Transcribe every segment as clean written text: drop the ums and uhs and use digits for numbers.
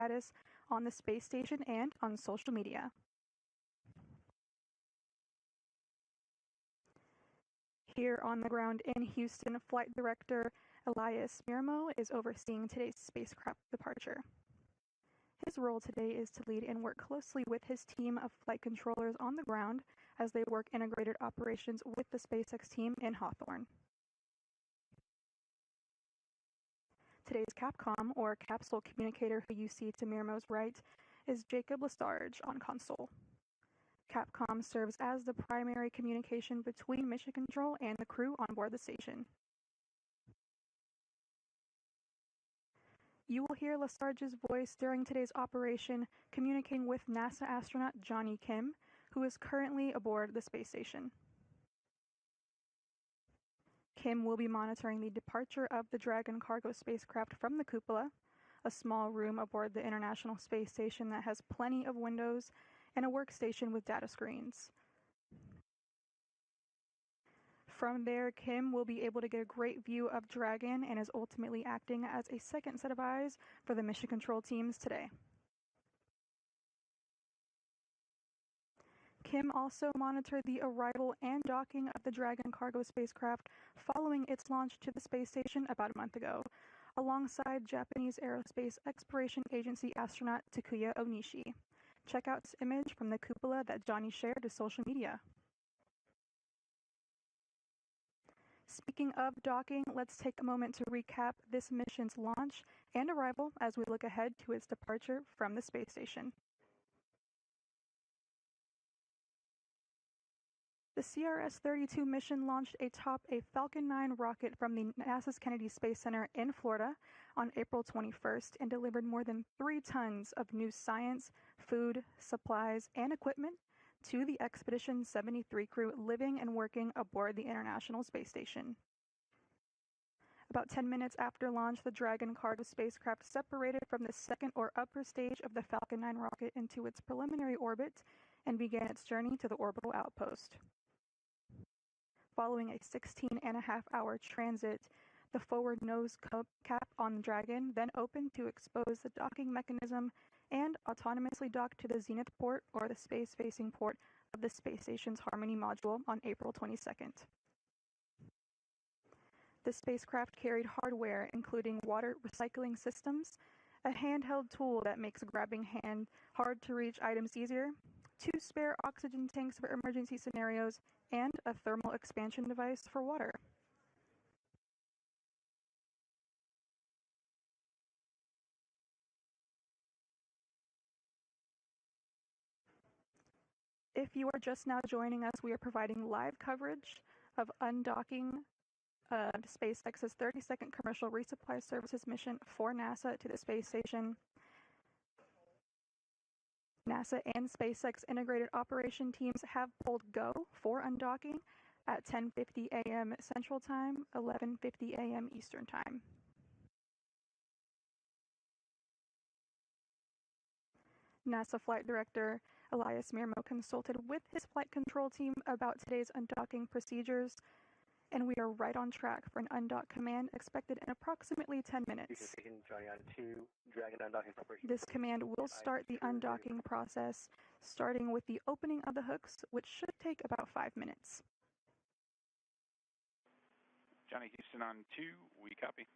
status on the space station and on social media. Here on the ground in Houston, Flight Director Elias Miramo is overseeing today's spacecraft departure. His role today is to lead and work closely with his team of flight controllers on the ground as they work integrated operations with the SpaceX team in Hawthorne. Today's Capcom, or capsule communicator who you see to Miramo's right, is Jacob Lestarge on console. Capcom serves as the primary communication between Mission Control and the crew on board the station. You will hear Lestarge's voice during today's operation communicating with NASA astronaut Johnny Kim, who is currently aboard the space station. Kim will be monitoring the departure of the Dragon cargo spacecraft from the cupola, a small room aboard the International Space Station that has plenty of windows and a workstation with data screens. From there, Kim will be able to get a great view of Dragon and is ultimately acting as a second set of eyes for the mission control teams today. Kim also monitored the arrival and docking of the Dragon cargo spacecraft following its launch to the space station about a month ago, alongside Japanese Aerospace Exploration Agency astronaut Takuya Onishi. Check out this image from the cupola that Johnny shared to social media. Speaking of docking, let's take a moment to recap this mission's launch and arrival as we look ahead to its departure from the space station. The CRS-32 mission launched atop a Falcon 9 rocket from the NASA's Kennedy Space Center in Florida on April 21st and delivered more than 3 tons of new science, food, supplies, and equipment to the Expedition 73 crew living and working aboard the International Space Station. About 10 minutes after launch, the Dragon cargo spacecraft separated from the second or upper stage of the Falcon 9 rocket into its preliminary orbit and began its journey to the orbital outpost. Following a 16.5-hour transit, the forward nose cap on the Dragon then opened to expose the docking mechanism and autonomously docked to the zenith port, or the space-facing port, of the space station's Harmony module on April 22nd. The spacecraft carried hardware including water recycling systems, a handheld tool that makes grabbing hard-to-reach items easier, 2 spare oxygen tanks for emergency scenarios, and a thermal expansion device for water. If you are just now joining us, we are providing live coverage of undocking SpaceX's 32nd Commercial Resupply Services mission for NASA to the space station. NASA and SpaceX integrated operation teams have pulled go for undocking at 10:50 a.m. Central Time, 11:50 a.m. Eastern Time. NASA Flight Director Elias Miramo consulted with his flight control team about today's undocking procedures, and we are right on track for an undock command expected in approximately 10 minutes. This command will start the undocking process, starting with the opening of the hooks, which should take about 5 minutes. Johnny Houston on 2, we copy.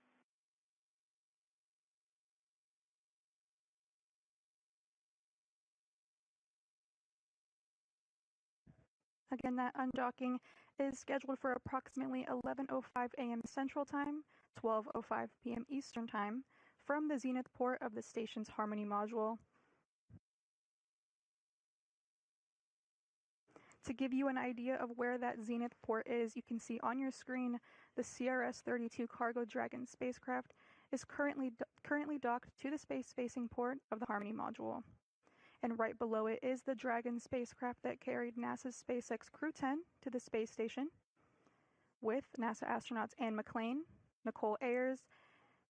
Again, that undocking is scheduled for approximately 11:05 a.m. Central Time, 12:05 p.m. Eastern Time, from the zenith port of the station's Harmony module. To give you an idea of where that zenith port is, you can see on your screen the CRS-32 Cargo Dragon spacecraft is currently docked to the space-facing port of the Harmony module. And right below it is the Dragon spacecraft that carried NASA's SpaceX Crew 10 to the space station, with NASA astronauts Anne McClain, Nicole Ayers,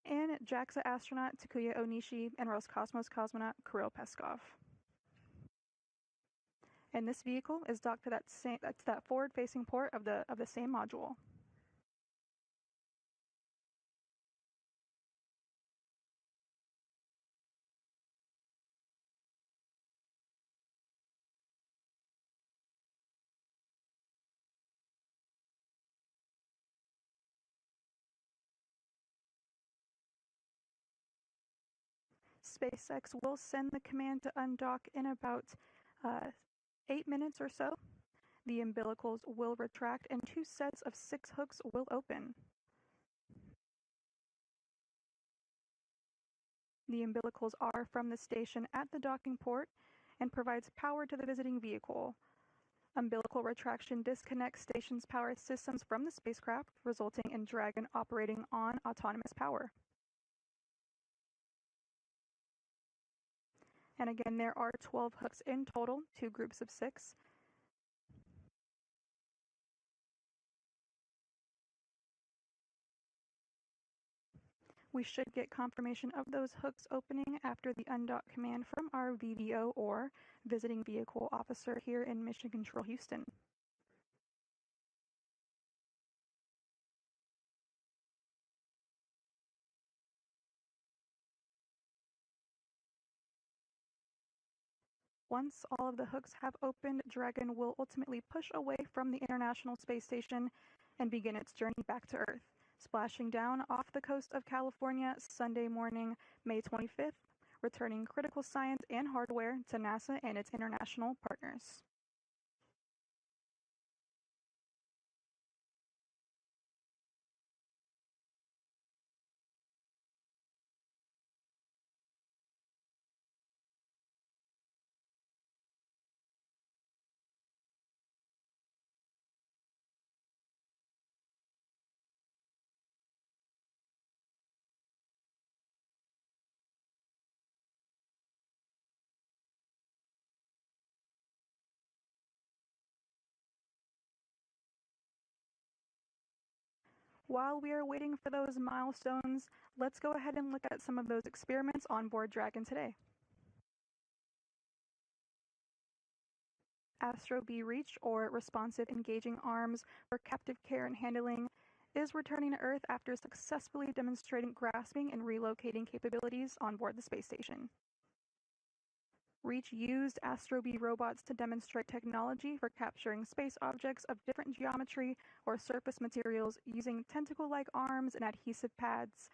and JAXA astronaut Takuya Onishi and Roscosmos cosmonaut Kirill Peskov. And this vehicle is docked to that forward-facing port of the same module. SpaceX will send the command to undock in about 8 minutes or so. The umbilicals will retract and 2 sets of 6 hooks will open. The umbilicals are from the station at the docking port and provides power to the visiting vehicle. Umbilical retraction disconnects station's power systems from the spacecraft, resulting in Dragon operating on autonomous power. And again, there are 12 hooks in total, 2 groups of 6. We should get confirmation of those hooks opening after the undock command from our VVO or Visiting Vehicle Officer here in Mission Control Houston. Once all of the hooks have opened, Dragon will ultimately push away from the International Space Station and begin its journey back to Earth, splashing down off the coast of California Sunday morning, May 25th, returning critical science and hardware to NASA and its international partners. While we are waiting for those milestones, let's go ahead and look at some of those experiments on board Dragon today. Astro B Reach, or Responsive Engaging Arms for Captive Care and Handling, is returning to Earth after successfully demonstrating grasping and relocating capabilities on board the space station. Reach used Astro B robots to demonstrate technology for capturing space objects of different geometry or surface materials using tentacle-like arms and adhesive pads.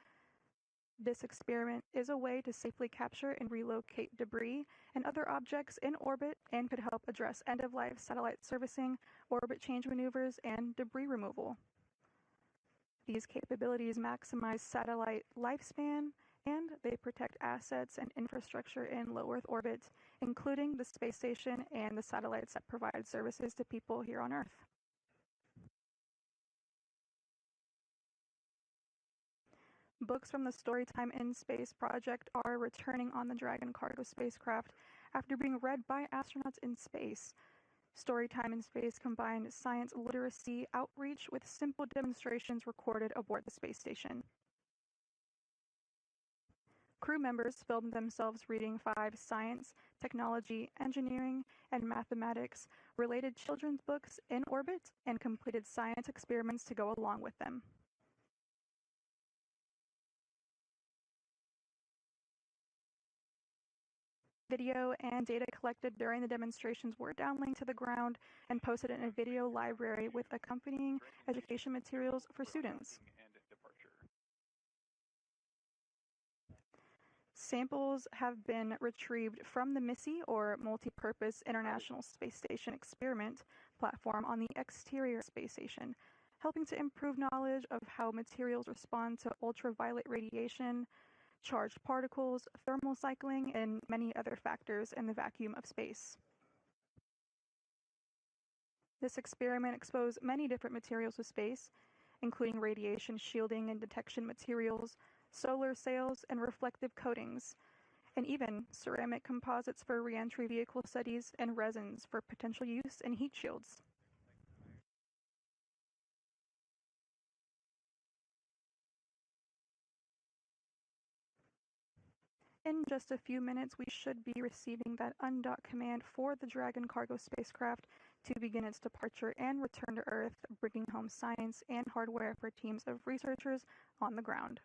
This experiment is a way to safely capture and relocate debris and other objects in orbit and could help address end-of-life satellite servicing, orbit change maneuvers, and debris removal. These capabilities maximize satellite lifespan, and they protect assets and infrastructure in low Earth orbit, including the space station and the satellites that provide services to people here on Earth. Books from the Storytime in Space project are returning on the Dragon cargo spacecraft after being read by astronauts in space. Storytime in Space combined science literacy outreach with simple demonstrations recorded aboard the space station. Crew members filmed themselves reading 5 science, technology, engineering, and mathematics related children's books in orbit and completed science experiments to go along with them. Video and data collected during the demonstrations were downlinked to the ground and posted in a video library with accompanying education materials for students. Samples have been retrieved from the MISSI, or Multi-Purpose International Space Station Experiment platform on the exterior space station, helping to improve knowledge of how materials respond to ultraviolet radiation, charged particles, thermal cycling, and many other factors in the vacuum of space. This experiment exposed many different materials of space, including radiation shielding and detection materials, solar sails, and reflective coatings, and even ceramic composites for re-entry vehicle studies and resins for potential use in heat shields. In just a few minutes, we should be receiving that undock command for the Dragon cargo spacecraft to begin its departure and return to Earth, bringing home science and hardware for teams of researchers on the ground.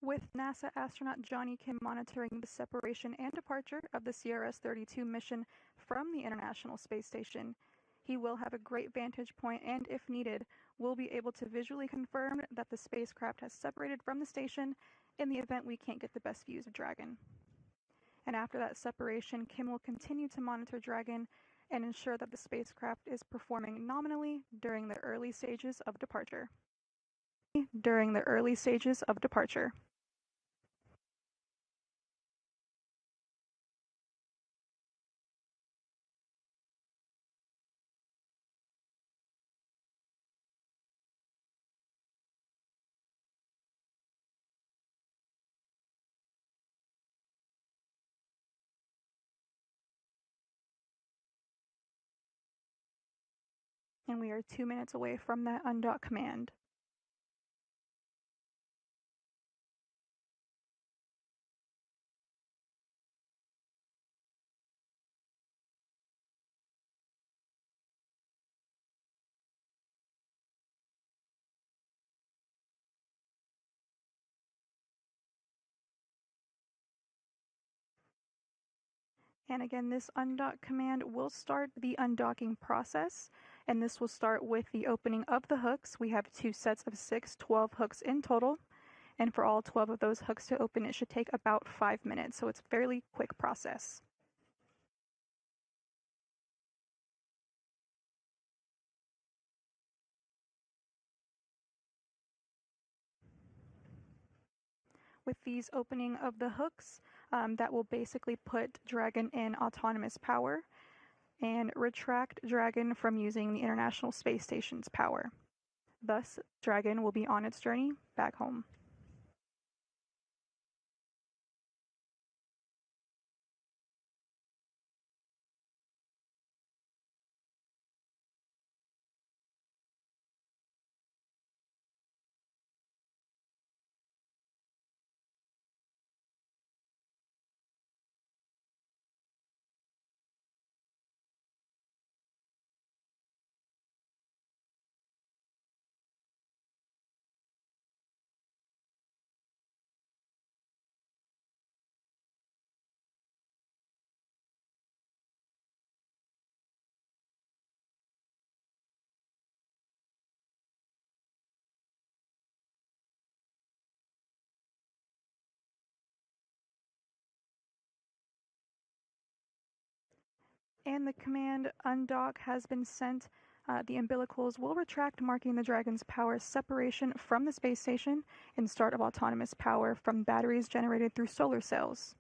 With NASA astronaut Johnny Kim monitoring the separation and departure of the CRS-32 mission from the International Space Station, he will have a great vantage point and, if needed, will be able to visually confirm that the spacecraft has separated from the station in the event we can't get the best views of Dragon. And after that separation, Kim will continue to monitor Dragon and ensure that the spacecraft is performing nominally during the early stages of departure. And we are 2 minutes away from that undock command. And again, this undock command will start the undocking process, and this will start with the opening of the hooks. We have 2 sets of 12 hooks in total, and for all 12 of those hooks to open, it should take about 5 minutes, so it's a fairly quick process. With these opening of the hooks, that will basically put Dragon in autonomous power and retract Dragon from using the International Space Station's power. Thus, Dragon will be on its journey back home. And the command undock has been sent. The umbilicals will retract, marking the Dragon's power separation from the space station and start of autonomous power from batteries generated through solar cells.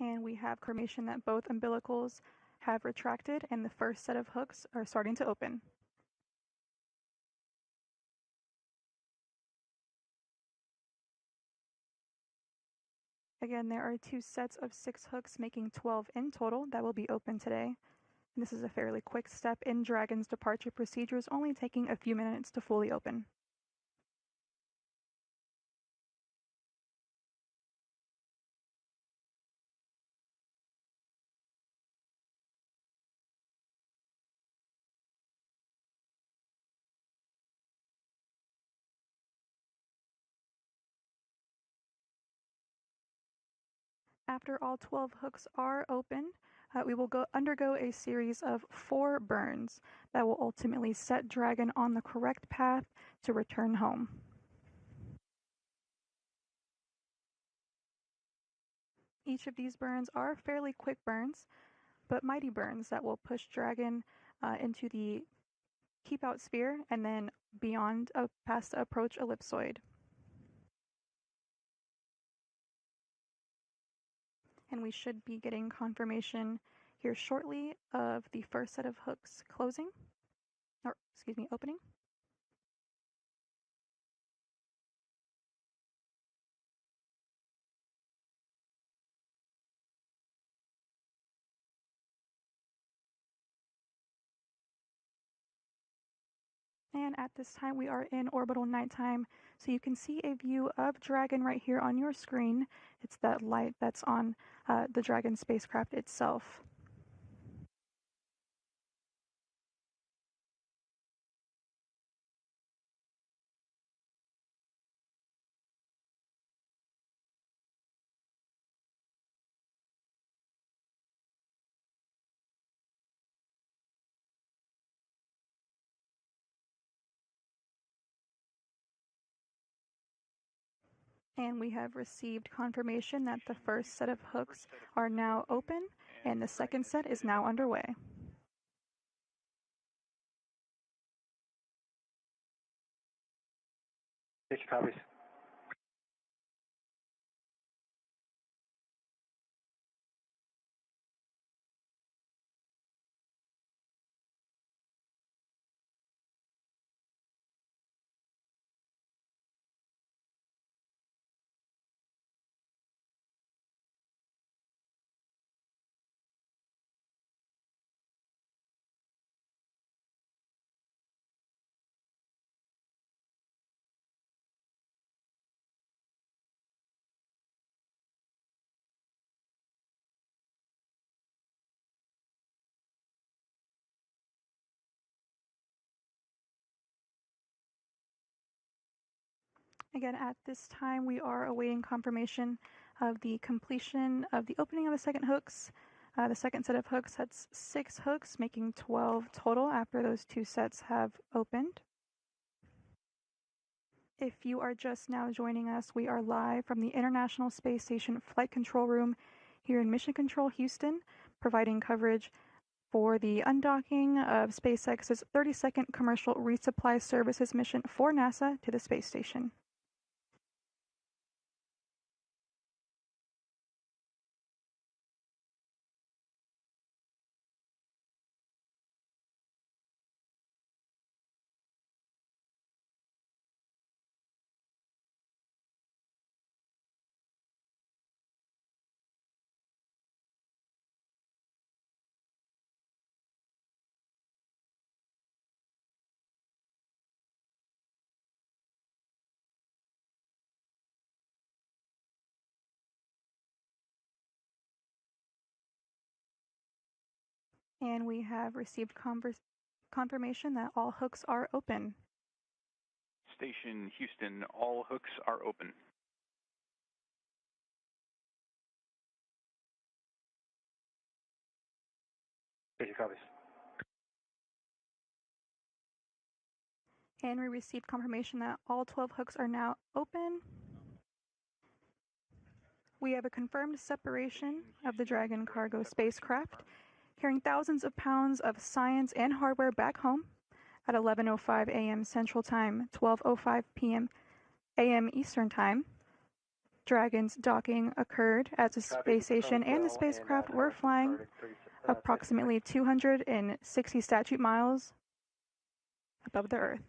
And we have confirmation that both umbilicals have retracted and the first set of hooks are starting to open. Again, there are 2 sets of 6 hooks, making 12 in total that will be open today. And this is a fairly quick step in Dragon's departure procedures, only taking a few minutes to fully open. After all 12 hooks are open, we will undergo a series of 4 burns that will ultimately set Dragon on the correct path to return home. Each of these burns are fairly quick burns, but mighty burns that will push Dragon into the keep out sphere and then beyond past the approach ellipsoid. And we should be getting confirmation here shortly of the first set of hooks opening. And at this time, we are in orbital nighttime, so you can see a view of Dragon right here on your screen. It's that light that's on the Dragon spacecraft itself. And we have received confirmation that the first set of hooks are now open, and the second set is now underway. Station copies. Again, at this time, we are awaiting confirmation of the completion of the opening of the second hooks. The second set of hooks has 6 hooks, making 12 total after those 2 sets have opened. If you are just now joining us, we are live from the International Space Station Flight Control Room here in Mission Control, Houston, providing coverage for the undocking of SpaceX's 32nd Commercial Resupply Services mission for NASA to the space station. And we have received confirmation that all hooks are open. Station Houston, all hooks are open. Station copies. And we received confirmation that all 12 hooks are now open. We have a confirmed separation of the Dragon cargo spacecraft, carrying thousands of pounds of science and hardware back home at 11:05 a.m. Central Time, 12:05 p.m. a.m. Eastern Time. Dragon's docking occurred as the space station and the spacecraft were flying approximately 260 statute miles above the Earth.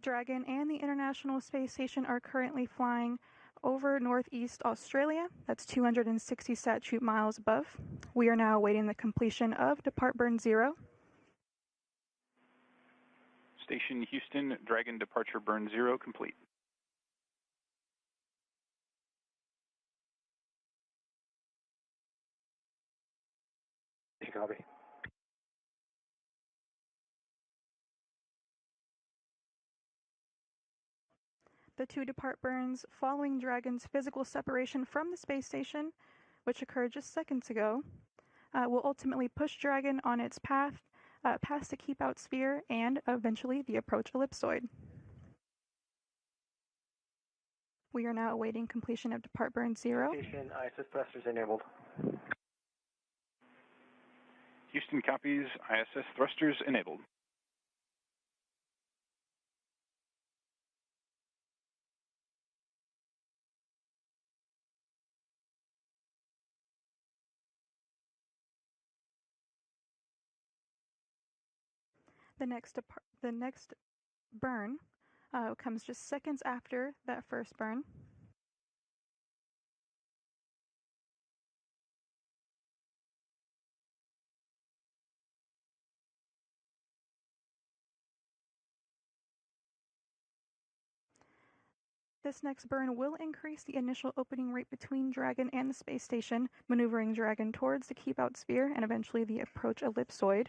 Dragon and the International Space Station are currently flying over Northeast Australia. That's 260 statute miles above. We are now awaiting the completion of Depart Burn 0. Station Houston, Dragon departure burn 0 complete. Station copy. The 2 depart burns following Dragon's physical separation from the space station, which occurred just seconds ago, will ultimately push Dragon on its path past the Keep Out sphere and eventually the approach ellipsoid. We are now awaiting completion of Depart Burn 0. Station ISS thrusters enabled. Houston copies, ISS thrusters enabled. The next burn comes just seconds after that first burn. This next burn will increase the initial opening rate between Dragon and the space station, maneuvering Dragon towards the keep-out sphere and eventually the approach ellipsoid.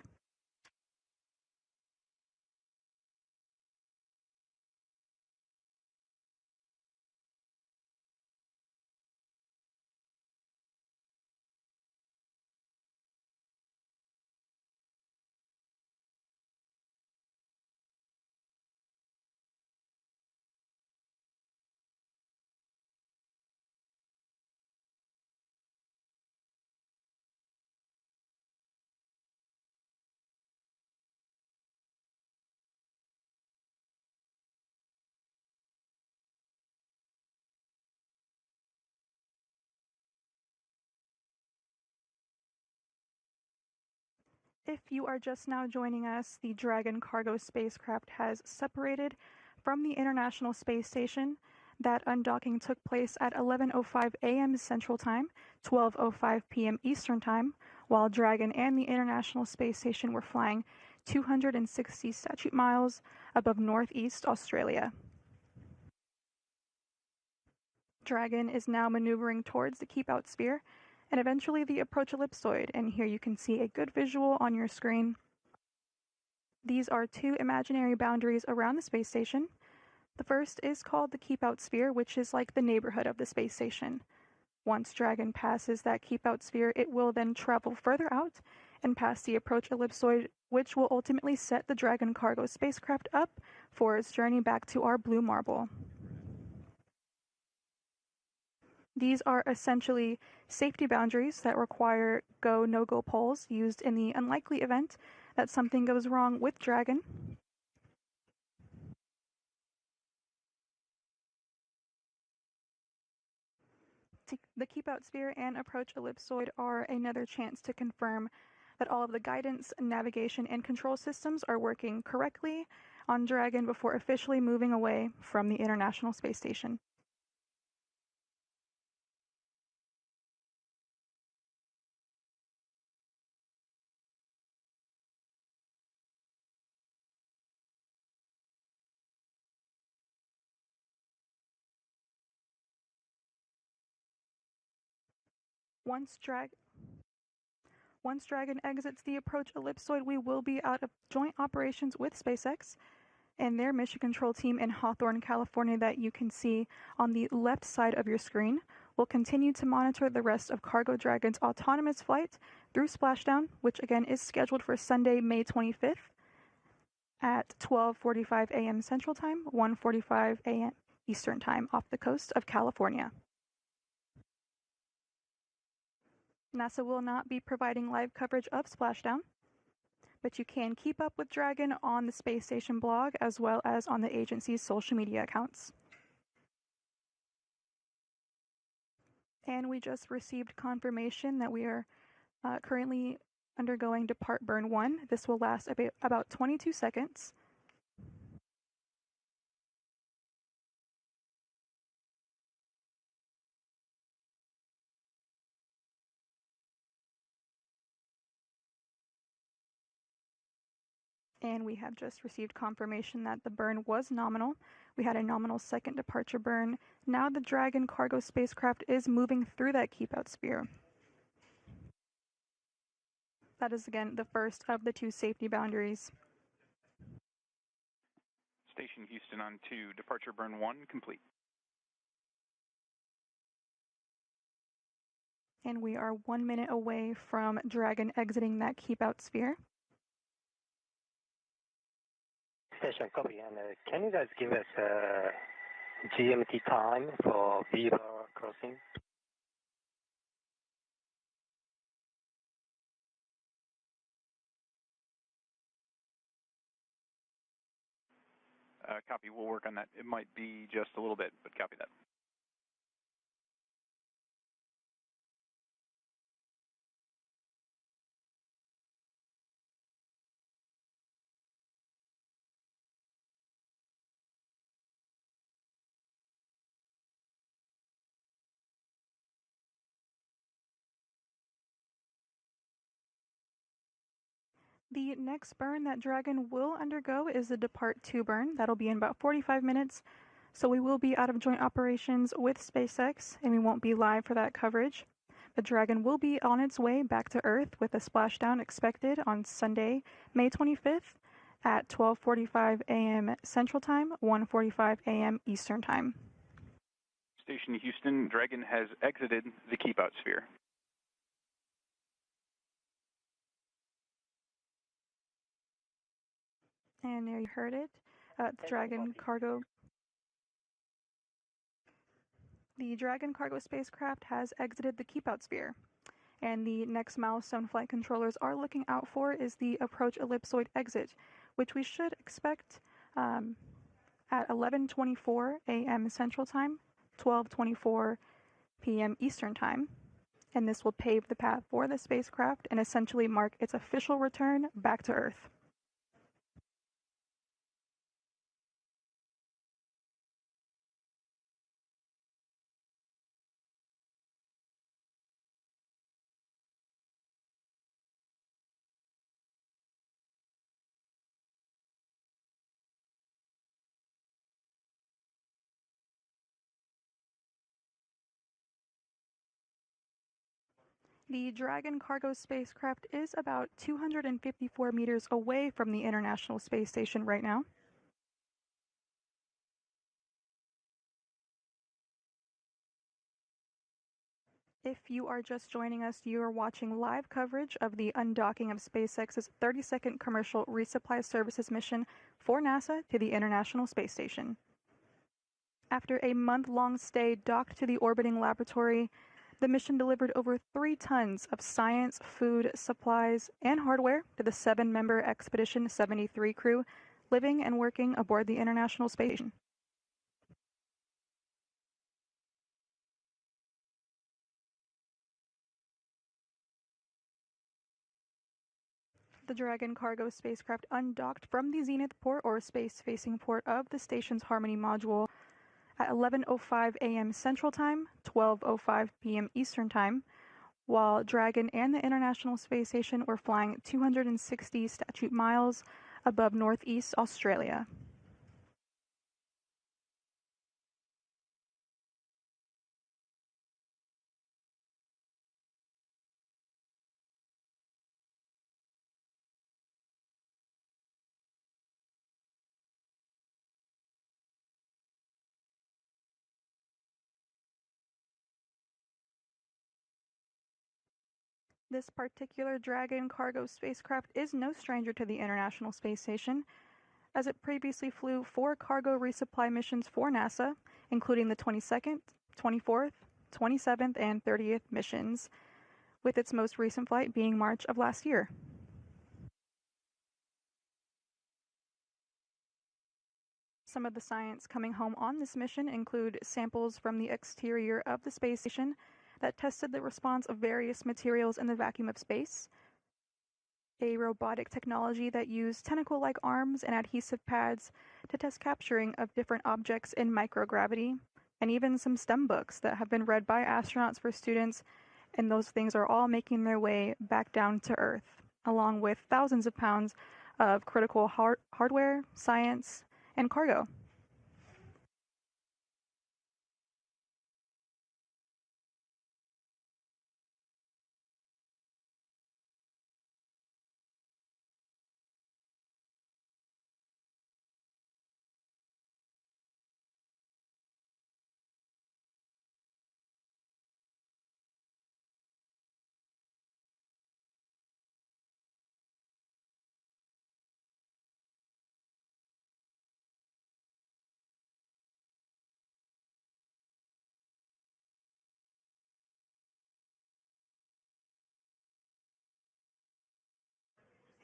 If you are just now joining us, the Dragon cargo spacecraft has separated from the International Space Station. That undocking took place at 11:05 a.m. Central Time, 12:05 p.m. Eastern Time, while Dragon and the International Space Station were flying 260 statute miles above Northeast Australia. Dragon is now maneuvering towards the keep-out sphere and eventually the approach ellipsoid, and here you can see a good visual on your screen. These are two imaginary boundaries around the space station. The first is called the keep-out sphere, which is like the neighborhood of the space station. Once Dragon passes that keep-out sphere, it will then travel further out and pass the approach ellipsoid, which will ultimately set the Dragon cargo spacecraft up for its journey back to our blue marble. These are essentially safety boundaries that require go, no-go polls used in the unlikely event that something goes wrong with Dragon. The keep-out sphere and approach ellipsoid are another chance to confirm that all of the guidance, navigation, and control systems are working correctly on Dragon before officially moving away from the International Space Station. Once Dragon exits the approach ellipsoid, we will be out of joint operations with SpaceX and their mission control team in Hawthorne, California, that you can see on the left side of your screen. Will continue to monitor the rest of Cargo Dragon's autonomous flight through splashdown, which again is scheduled for Sunday, May 25th at 12:45 a.m. Central Time, 1:45 a.m. Eastern Time off the coast of California. NASA will not be providing live coverage of splashdown, but you can keep up with Dragon on the space station blog as well as on the agency's social media accounts. And we just received confirmation that we are currently undergoing depart burn 1. This will last about 22 seconds. And we have just received confirmation that the burn was nominal. We had a nominal second departure burn. Now the Dragon cargo spacecraft is moving through that keep-out sphere. That is again the first of the two safety boundaries. Station Houston on 2, departure burn 1 complete. And we are 1 minute away from Dragon exiting that keep-out sphere. Station copy. And can you guys give us GMT time for Beaver crossing? Copy, we'll work on that. It might be just a little bit, but copy that. The next burn that Dragon will undergo is the Depart 2 burn. That'll be in about 45 minutes. So we will be out of joint operations with SpaceX, and we won't be live for that coverage. The Dragon will be on its way back to Earth with a splashdown expected on Sunday, May 25th at 12:45 a.m. Central Time, 1:45 a.m. Eastern Time. Station Houston, Dragon has exited the keep-out sphere. And there you heard it. The Dragon cargo spacecraft has exited the keep-out sphere. And the next milestone flight controllers are looking out for is the approach ellipsoid exit, which we should expect at 11:24 a.m. Central Time, 12:24 p.m. Eastern Time. And this will pave the path for the spacecraft and essentially mark its official return back to Earth. The Dragon cargo spacecraft is about 254 meters away from the International Space Station right now. If you are just joining us, you are watching live coverage of the undocking of SpaceX's 32nd Commercial Resupply Services mission for NASA to the International Space Station. After a month-long stay docked to the orbiting laboratory, the mission delivered over 3 tons of science, food, supplies, and hardware to the 7-member Expedition 73 crew living and working aboard the International Space Station. The Dragon cargo spacecraft undocked from the zenith port or space-facing port of the station's Harmony module at 11:05 a.m. Central Time, 12:05 p.m. Eastern Time, while Dragon and the International Space Station were flying 260 statute miles above Northeast Australia. This particular Dragon cargo spacecraft is no stranger to the International Space Station, as it previously flew 4 cargo resupply missions for NASA, including the 22nd, 24th, 27th, and 30th missions, with its most recent flight being March of last year. Some of the science coming home on this mission include samples from the exterior of the space station that tested the response of various materials in the vacuum of space, a robotic technology that used tentacle-like arms and adhesive pads to test capturing of different objects in microgravity, and even some STEM books that have been read by astronauts for students, and those things are all making their way back down to Earth, along with thousands of pounds of critical hardware, science, and cargo.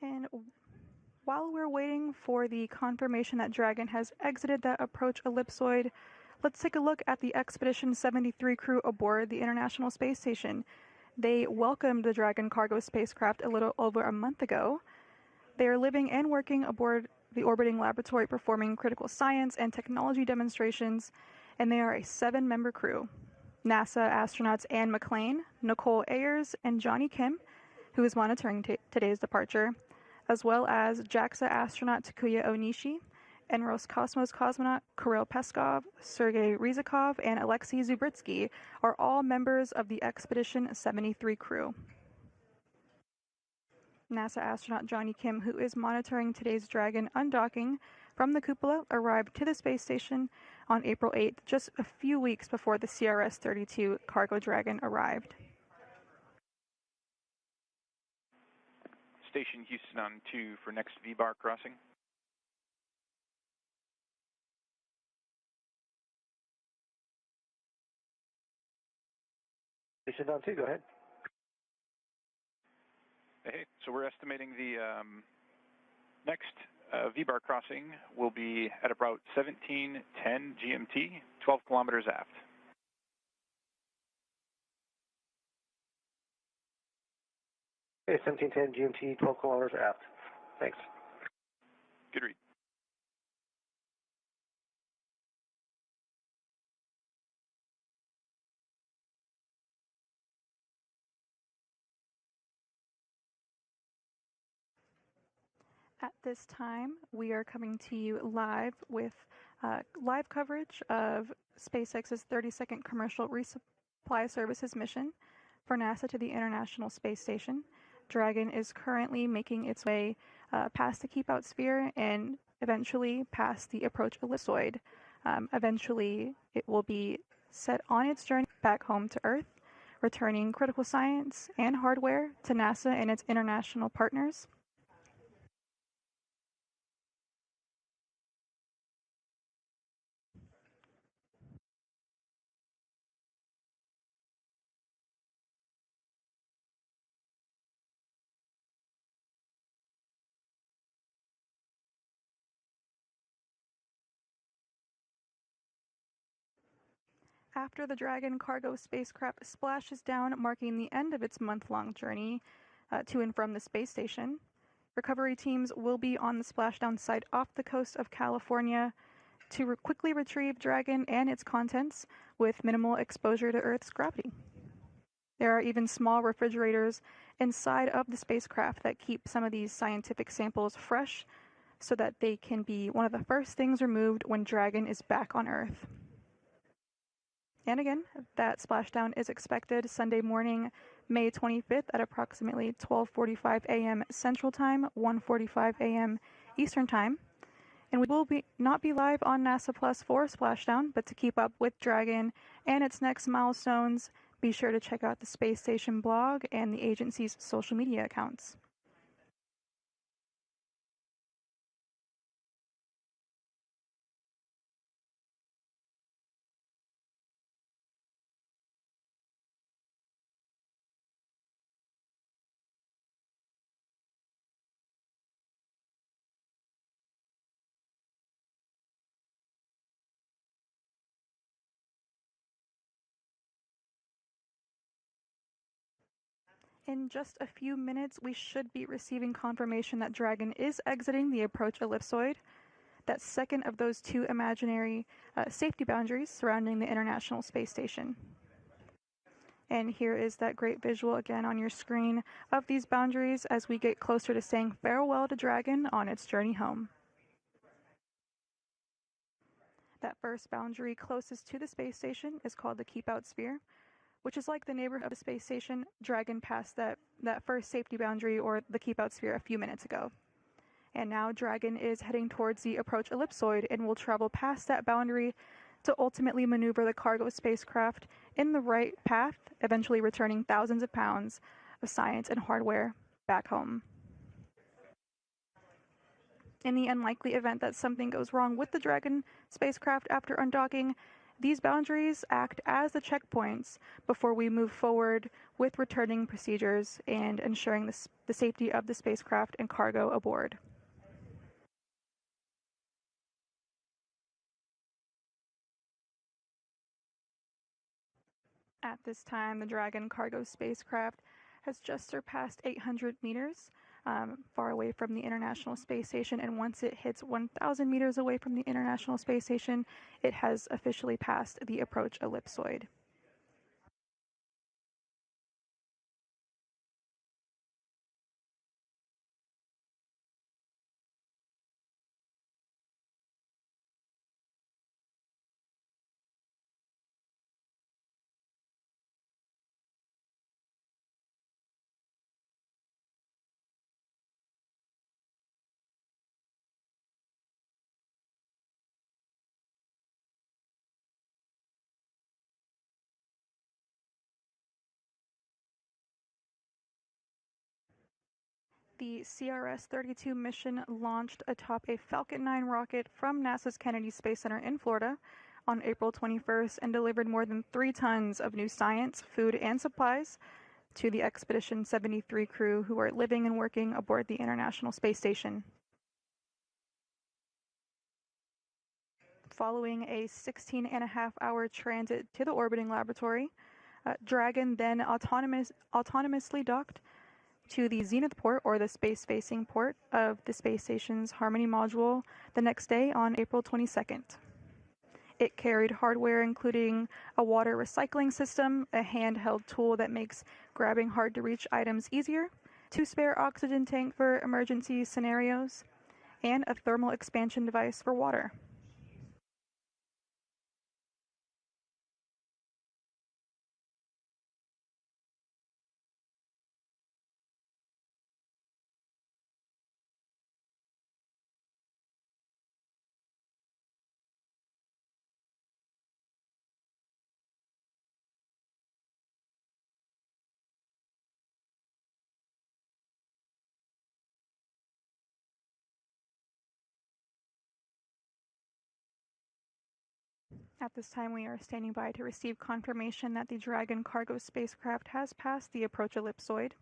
And while we're waiting for the confirmation that Dragon has exited that approach ellipsoid, let's take a look at the Expedition 73 crew aboard the International Space Station. They welcomed the Dragon cargo spacecraft a little over a month ago. They are living and working aboard the orbiting laboratory performing critical science and technology demonstrations, and they are a 7-member crew. NASA astronauts Anne McClain, Nicole Ayers, and Johnny Kim, who is monitoring today's departure, as well as JAXA astronaut Takuya Onishi and Roscosmos cosmonaut Kirill Peskov, Sergei Ryzhikov, and Alexei Zubritsky are all members of the Expedition 73 crew. NASA astronaut Johnny Kim, who is monitoring today's Dragon undocking from the cupola, arrived to the space station on April 8th, just a few weeks before the CRS-32 cargo Dragon arrived. Station Houston on 2 for next V-bar crossing. Station on 2, go ahead. Hey, so we're estimating the next V-bar crossing will be at about 17:10 GMT, 12 kilometers aft. Okay, 17:10 GMT, 12 kilometers aft. Thanks. Good read. At this time, we are coming to you live with live coverage of SpaceX's 32nd Commercial Resupply Services mission for NASA to the International Space Station. Dragon is currently making its way past the Keep-Out Sphere and eventually past the approach ellipsoid. Eventually, it will be set on its journey back home to Earth, returning critical science and hardware to NASA and its international partners. After the Dragon cargo spacecraft splashes down, marking the end of its month-long journey to and from the space station, recovery teams will be on the splashdown site off the coast of California to quickly retrieve Dragon and its contents with minimal exposure to Earth's gravity. There are even small refrigerators inside of the spacecraft that keep some of these scientific samples fresh so that they can be one of the first things removed when Dragon is back on Earth. And again, that splashdown is expected Sunday morning, May 25th at approximately 12:45 a.m. Central Time, 1:45 a.m. Eastern Time. And we will not be live on NASA Plus for splashdown, but to keep up with Dragon and its next milestones, be sure to check out the Space Station blog and the agency's social media accounts. In just a few minutes, we should be receiving confirmation that Dragon is exiting the approach ellipsoid, that second of those two imaginary safety boundaries surrounding the International Space Station. And here is that great visual again on your screen of these boundaries as we get closer to saying farewell to Dragon on its journey home. That first boundary closest to the space station is called the Keep-Out Sphere, which is like the neighborhood of the space station. Dragon passed that first safety boundary or the Keep-Out Sphere a few minutes ago. And now Dragon is heading towards the approach ellipsoid and will travel past that boundary to ultimately maneuver the cargo spacecraft in the right path, eventually returning thousands of pounds of science and hardware back home. In the unlikely event that something goes wrong with the Dragon spacecraft after undocking, these boundaries act as the checkpoints before we move forward with returning procedures and ensuring the safety of the spacecraft and cargo aboard. At this time, the Dragon cargo spacecraft has just surpassed 800 meters, far away from the International Space Station, and once it hits 1,000 meters away from the International Space Station, it has officially passed the approach ellipsoid. the CRS-32 mission launched atop a Falcon 9 rocket from NASA's Kennedy Space Center in Florida on April 21st and delivered more than 3 tons of new science, food, and supplies to the Expedition 73 crew who are living and working aboard the International Space Station. Following a 16-and-a-half-hour transit to the orbiting laboratory, Dragon then autonomously docked to the zenith port, or the space-facing port, of the space station's Harmony module the next day on April 22nd. It carried hardware including a water recycling system, a handheld tool that makes grabbing hard-to-reach items easier, 2 spare oxygen tanks for emergency scenarios, and a thermal expansion device for water. At this time, we are standing by to receive confirmation that the Dragon cargo spacecraft has passed the approach ellipsoid,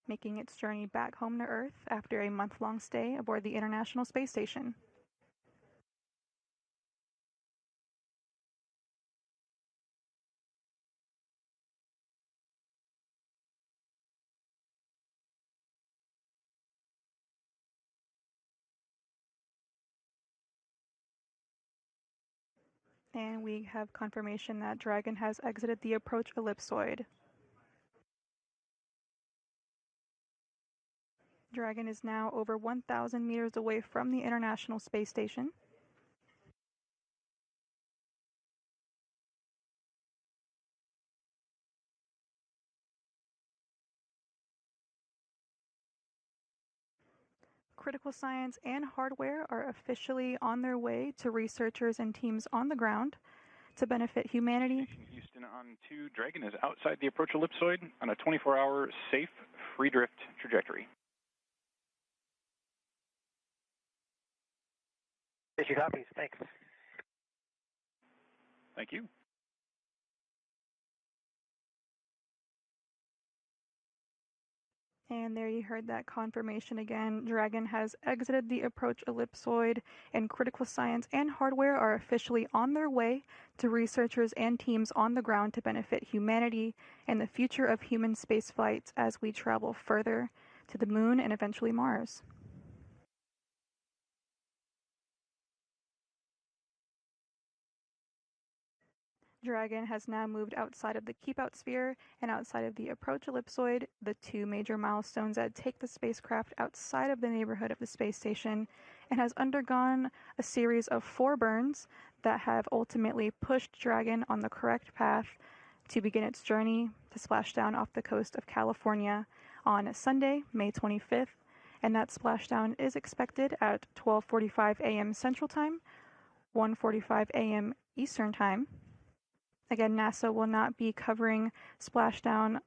making its journey back home to Earth after a month-long stay aboard the International Space Station. And we have confirmation that Dragon has exited the approach ellipsoid. Dragon is now over 1,000 meters away from the International Space Station. Critical science and hardware are officially on their way to researchers and teams on the ground to benefit humanity. Houston on 2, Dragon is outside the approach ellipsoid on a 24-hour safe, free drift trajectory. Station copies, thanks. Thank you. And there you heard that confirmation again. Dragon has exited the approach ellipsoid, and critical science and hardware are officially on their way to researchers and teams on the ground to benefit humanity and the future of human spaceflight as we travel further to the moon and eventually Mars. Dragon has now moved outside of the keep-out sphere and outside of the approach ellipsoid, the 2 major milestones that take the spacecraft outside of the neighborhood of the space station, and has undergone a series of 4 burns that have ultimately pushed Dragon on the correct path to begin its journey to splashdown off the coast of California on Sunday, May 25th, and that splashdown is expected at 12:45 a.m. Central Time, 1:45 a.m. Eastern Time. Again, NASA will not be covering splashdown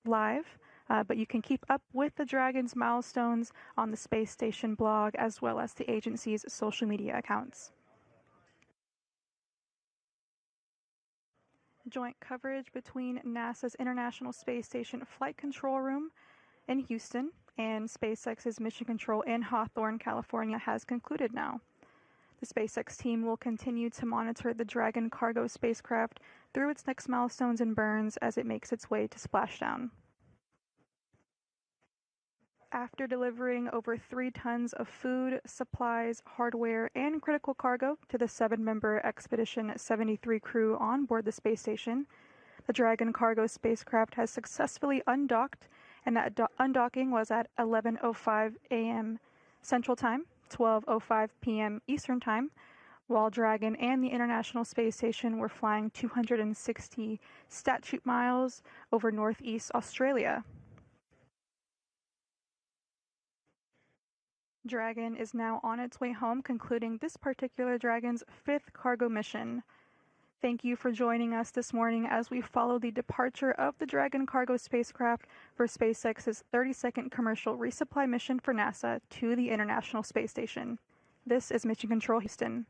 live, but you can keep up with the Dragon's milestones on the space station blog as well as the agency's social media accounts. Joint coverage between NASA's International Space Station Flight Control Room in Houston and SpaceX's Mission Control in Hawthorne, California has concluded now. The SpaceX team will continue to monitor the Dragon cargo spacecraft through its next milestones and burns as it makes its way to splashdown. After delivering over 3 tons of food, supplies, hardware, and critical cargo to the 7-member Expedition 73 crew on board the space station, the Dragon cargo spacecraft has successfully undocked, and that undocking was at 11:05 a.m. Central Time, 12:05 p.m. Eastern Time, while Dragon and the International Space Station were flying 260 statute miles over northeast Australia. Dragon is now on its way home, concluding this particular Dragon's 5th cargo mission. Thank you for joining us this morning as we follow the departure of the Dragon cargo spacecraft for SpaceX's 32nd commercial resupply mission for NASA to the International Space Station. This is Mission Control Houston.